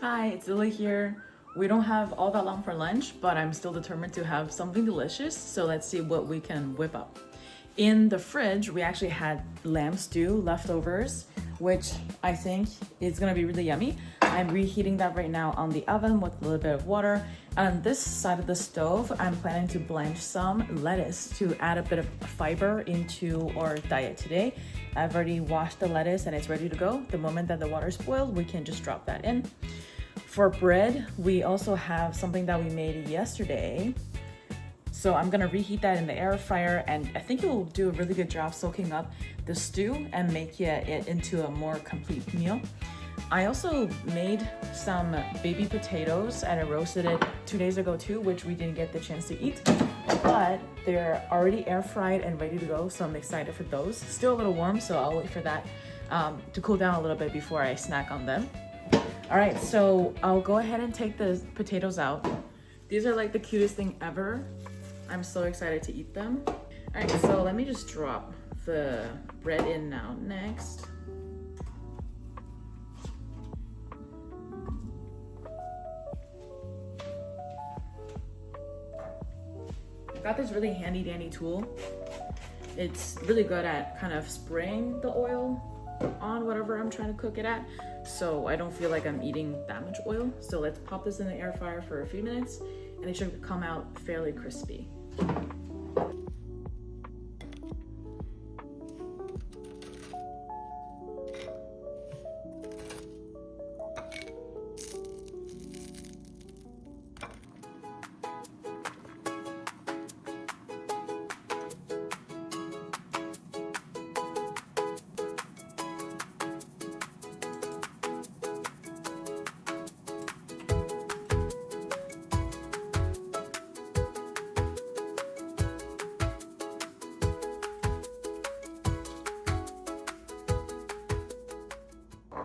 Hi, it's Lily here. We don't have all that long for lunch, but I'm still determined to have something delicious, so let's see what we can whip up. In the fridge, we actually had lamb stew leftovers, which I think is gonna be really yummy. I'm reheating that right now on the oven with a little bit of water. On this side of the stove, I'm planning to blanch some lettuce to add a bit of fiber into our diet today. I've already washed the lettuce and it's ready to go. The moment that the water's boiled, we can just drop that in. For bread, we also have something that we made yesterday. So I'm gonna reheat that in the air fryer, and I think it will do a really good job soaking up the stew and make it into a more complete meal. I also made some baby potatoes and I roasted it 2 days ago too, which we didn't get the chance to eat, but they're already air fried and ready to go, so I'm excited for those. Still a little warm, so I'll wait for that to cool down a little bit before I snack on them. All right, so I'll go ahead and take the potatoes out. These are like the cutest thing ever. I'm so excited to eat them. All right, so let me just drop the bread in now next. I got this really handy dandy tool. It's really good at kind of spraying the oil on whatever I'm trying to cook it at, so I don't feel like I'm eating that much oil. So let's pop this in the air fryer for a few minutes and it should come out fairly crispy.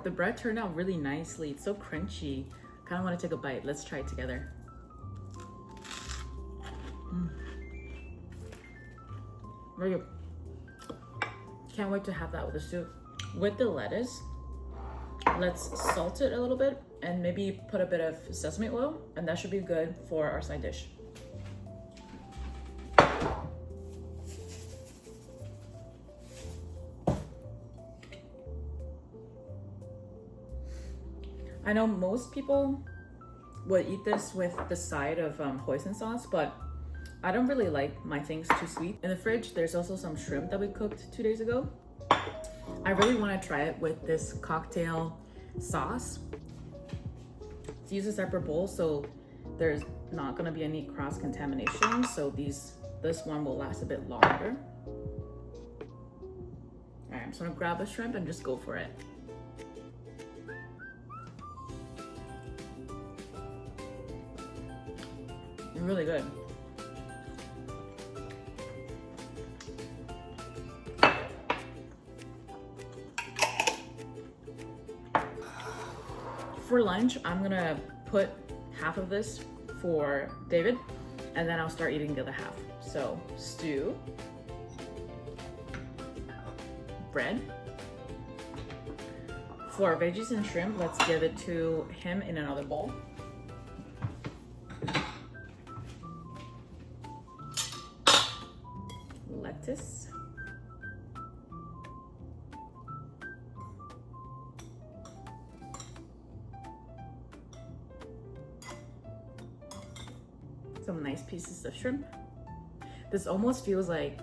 The bread turned out really nicely. It's so crunchy. Kind of want to take a bite. Let's try it together. Very good. Can't wait to have that with the soup. With the lettuce, let's salt it a little bit and maybe put a bit of sesame oil, and that should be good for our side dish. I know most people would eat this with the side of hoisin sauce, but I don't really like my things too sweet. In the fridge, there's also some shrimp that we cooked 2 days ago. I really want to try it with this cocktail sauce. To use a separate bowl, so there's not going to be any cross-contamination, so this one will last a bit longer. All right, I'm just going to grab a shrimp and just go for it. Really good. For lunch, I'm gonna put half of this for David, and then I'll start eating the other half. So stew, bread. For veggies and shrimp, let's give it to him in another bowl. Lettuce. Some nice pieces of shrimp. This almost feels like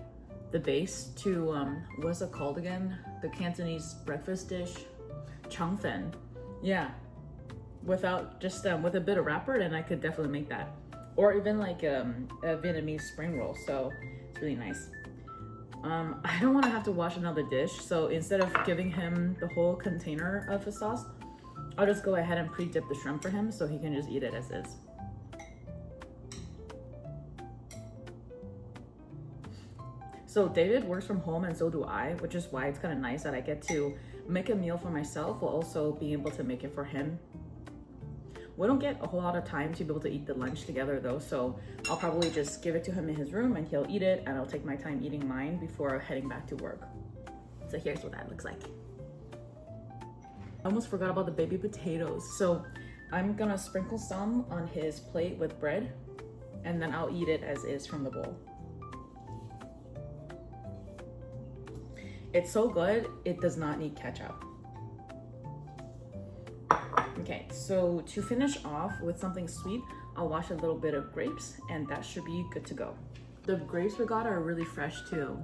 the base to, what's it called again? The Cantonese breakfast dish, changfen. Yeah, without just, with a bit of wrapper, and I could definitely make that. Or even like a Vietnamese spring roll, so it's really nice. I don't want to have to wash another dish, so instead of giving him the whole container of the sauce, I'll just go ahead and pre-dip the shrimp for him so he can just eat it as is. So David works from home and so do I, which is why it's kind of nice that I get to make a meal for myself while also being able to make it for him. We don't get a whole lot of time to be able to eat the lunch together though, so I'll probably just give it to him in his room and he'll eat it, and I'll take my time eating mine before heading back to work. So here's what that looks like. I almost forgot about the baby potatoes. So I'm gonna sprinkle some on his plate with bread, and then I'll eat it as is from the bowl. It's so good, it does not need ketchup. Okay, so to finish off with something sweet, I'll wash a little bit of grapes, and that should be good to go. The grapes we got are really fresh too.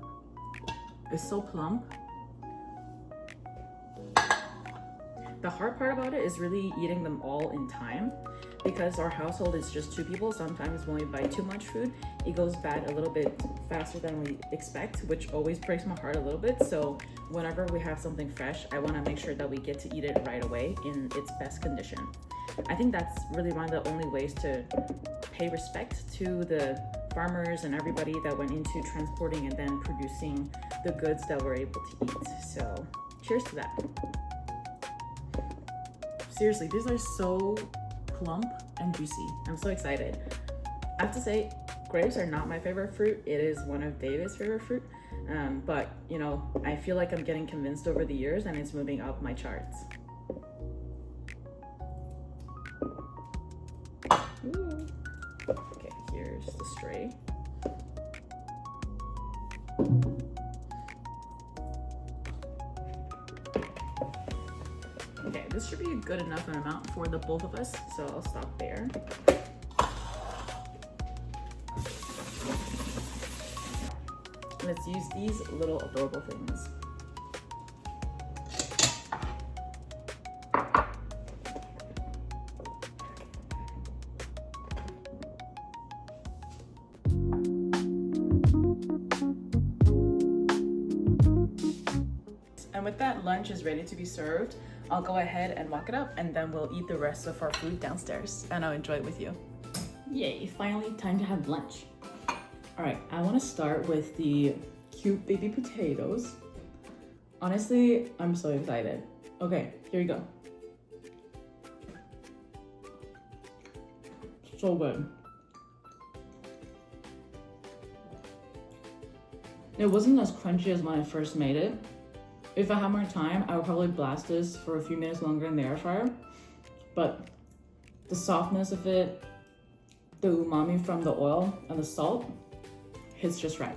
It's so plump. The hard part about it is really eating them all in time, because our household is just 2 people. Sometimes when we buy too much food, it goes bad a little bit faster than we expect, which always breaks my heart a little bit. So whenever we have something fresh, I want to make sure that we get to eat it right away in its best condition. I think that's really one of the only ways to pay respect to the farmers and everybody that went into transporting and then producing the goods that we're able to eat. So cheers to that. Seriously, these are so plump and juicy. I'm so excited. I have to say, grapes are not my favorite fruit. It is one of David's favorite fruit. But you know, I feel like I'm getting convinced over the years and it's moving up my charts. Ooh. Okay, here's the stray. Okay, this should be a good enough amount for the both of us, so I'll stop there. Let's use these little adorable things. And with that, lunch is ready to be served. I'll go ahead and walk it up, and then we'll eat the rest of our food downstairs, and I'll enjoy it with you. Yay, finally time to have lunch. All right, I want to start with the cute baby potatoes. Honestly, I'm so excited. Okay, here you go. So good. It wasn't as crunchy as when I first made it. If I had more time, I would probably blast this for a few minutes longer in the air fryer. But the softness of it, the umami from the oil and the salt, hits just right.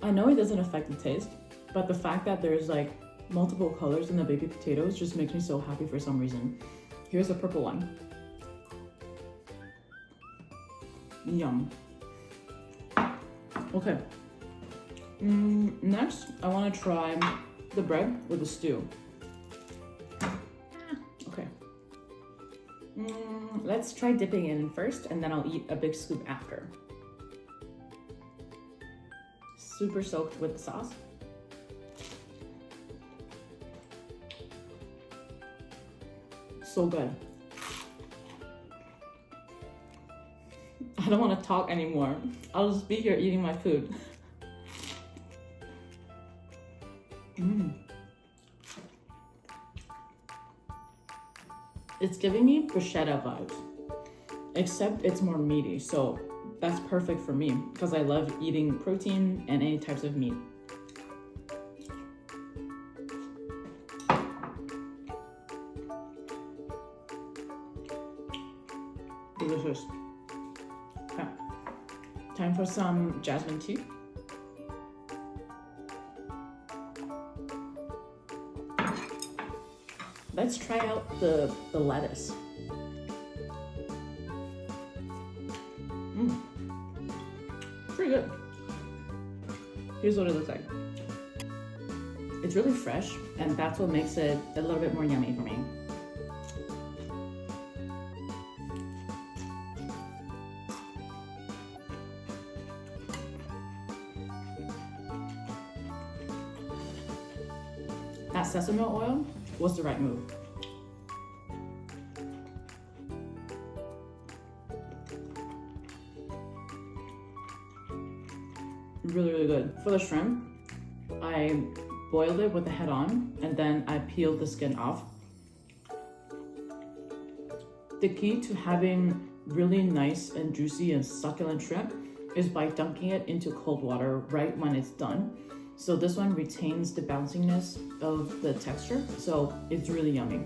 I know it doesn't affect the taste, but the fact that there's like multiple colors in the baby potatoes just makes me so happy for some reason. Here's a purple one. Yum. Okay. Next, I want to try the bread with the stew. Okay. Let's try dipping it in first, and then I'll eat a big scoop after. Super soaked with the sauce. So good. I don't want to talk anymore. I'll just be here eating my food. It's giving me bruschetta vibes, except it's more meaty, so that's perfect for me because I love eating protein and any types of meat. Delicious. Okay. Time for some jasmine tea. Let's try out the lettuce. Pretty good. Here's what it looks like. It's really fresh, and that's what makes it a little bit more yummy for me. That sesame oil was the right move. Really, really good. For the shrimp, I boiled it with the head on, and then I peeled the skin off. The key to having really nice and juicy and succulent shrimp is by dunking it into cold water right when it's done, So this one retains the bounciness of the texture, so it's really yummy.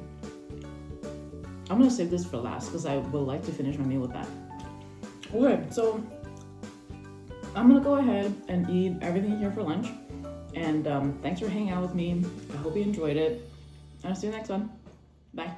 I'm gonna save this for last because I would like to finish my meal with that. Okay, so I'm gonna go ahead and eat everything here for lunch. And thanks for hanging out with me. I hope you enjoyed it. I'll see you next one. Bye.